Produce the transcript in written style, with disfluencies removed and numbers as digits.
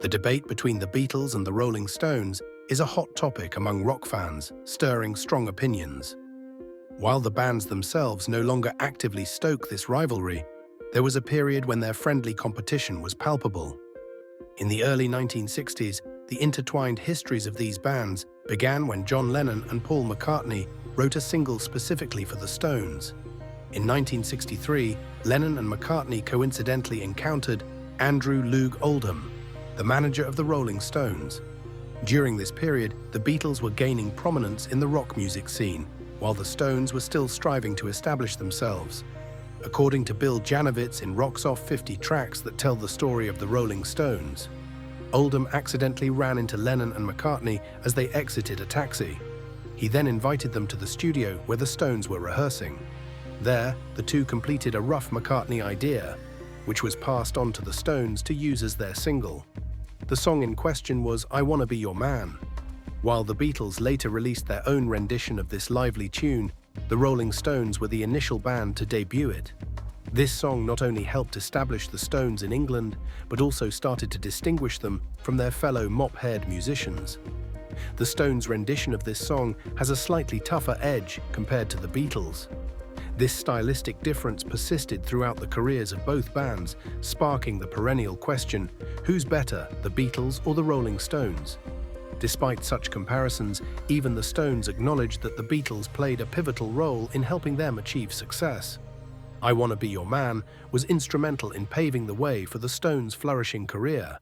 The debate between the Beatles and the Rolling Stones is a hot topic among rock fans, stirring strong opinions. While the bands themselves no longer actively stoke this rivalry, there was a period when their friendly competition was palpable. In the early 1960s, the intertwined histories of these bands began when John Lennon and Paul McCartney wrote a single specifically for the Stones. In 1963, Lennon and McCartney coincidentally encountered Andrew Loog Oldham, the manager of the Rolling Stones. During this period, the Beatles were gaining prominence in the rock music scene, while the Stones were still striving to establish themselves. According to Bill Janovitz in Rock's Off 50 Tracks that tell the story of the Rolling Stones, Oldham accidentally ran into Lennon and McCartney as they exited a taxi. He then invited them to the studio where the Stones were rehearsing. There, the two completed a rough McCartney idea, which was passed on to the Stones to use as their single. The song in question was I Wanna Be Your Man. While the Beatles later released their own rendition of this lively tune, the Rolling Stones were the initial band to debut it. This song not only helped establish the Stones in England, but also started to distinguish them from their fellow mop-haired musicians. The Stones' rendition of this song has a slightly tougher edge compared to the Beatles. This stylistic difference persisted throughout the careers of both bands, sparking the perennial question, who's better, the Beatles or the Rolling Stones? Despite such comparisons, even the Stones acknowledged that the Beatles played a pivotal role in helping them achieve success. I Wanna Be Your Man was instrumental in paving the way for the Stones' flourishing career.